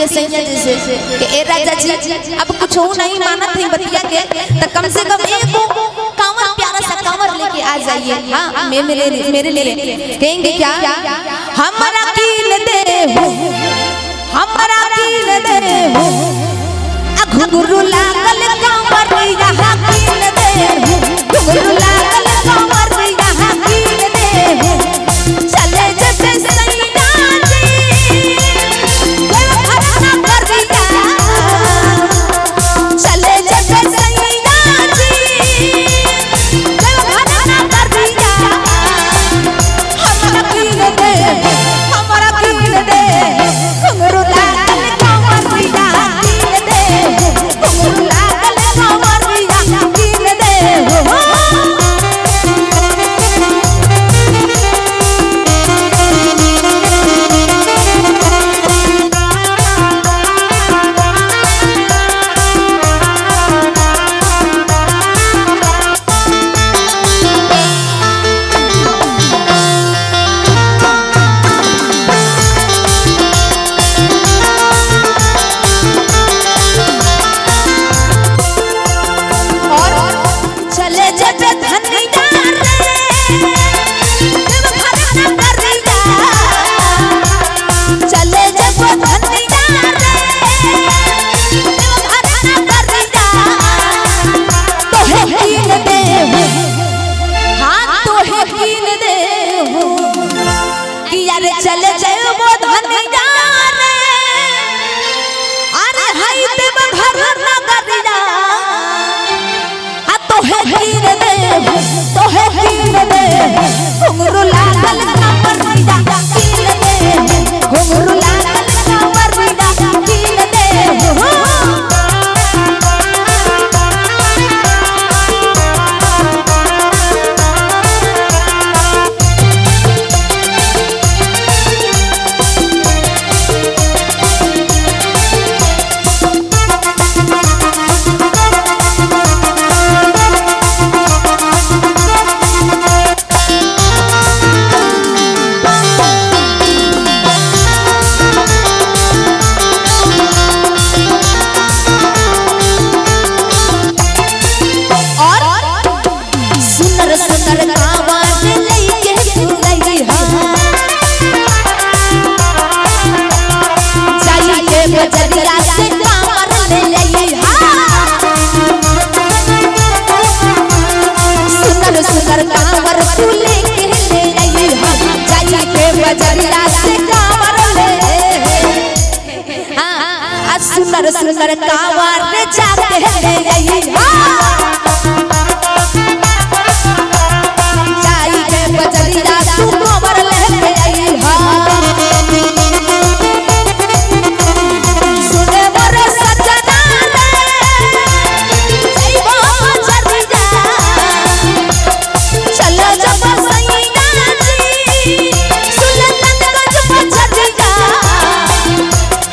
है सैया जैसे कि ए राजा जी अब कुछ हो नहीं माना थे बतिया के तो कम से कम एक कांवर प्यारा सा कांवर लेके आ जाइए। हाँ मेरे लिए कहेंगे क्या हमारा कीन दे हो हमारा कीन दे हो घुंघरू लागल कांवर यहाँ कीन दे हो घुंघरू लागल कांवर यहाँ कीन दे हो चले जैसे सैया जी देवघर ना कर दिया चले जैसे सैया जी देवघर ना कर दिया हमारा कीन दे घुंघरू लागल कांवर यहाँ कीन दे घुंघरू लागल कांवर यहाँ कीन दे हो। चले जाओ वो धनिया रे अरे हाय देवघर ना करिया आ तो है कीन दे घुंघरू लागल कांवर यहाँ कीन दे घुंघरू लागल कांवर यहाँ कीन दे हो। सुनर सुनर कांवर जाते हैं जाई के बजरिया तू कांवर लेके आई हा सुने मोर सजना रे जइबो बजरिया चलो जब सैया जी सुल्तानगंज बजरिया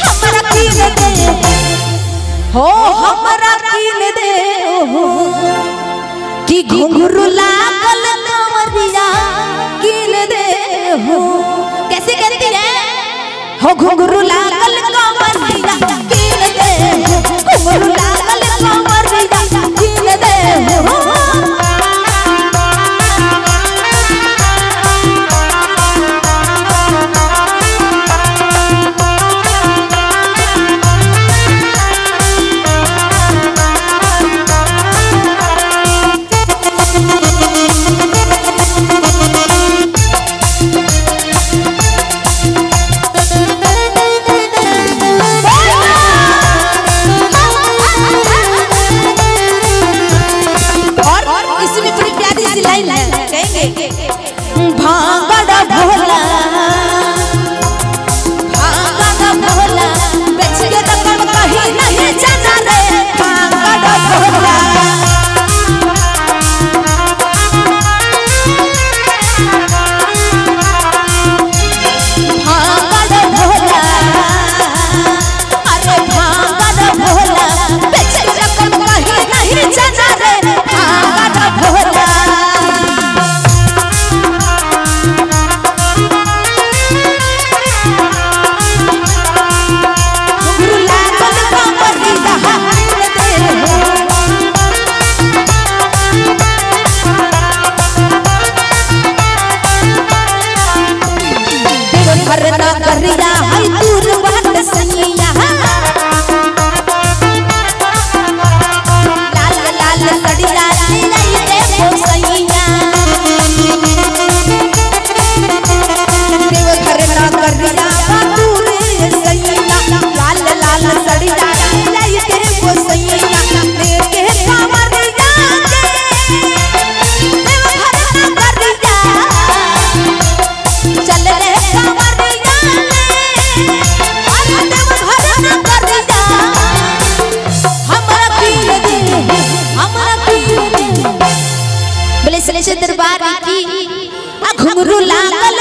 हमरा कीन दे हो हमरा कीन दे हो कि घुंघरू लागल कांवरिया कीन दे हो। कैसे कहती है हो घुंघरू लागल कांवरिया कीन दे हो घुंघरू लागल कांवरिया कीन दे हो। डमरू लागल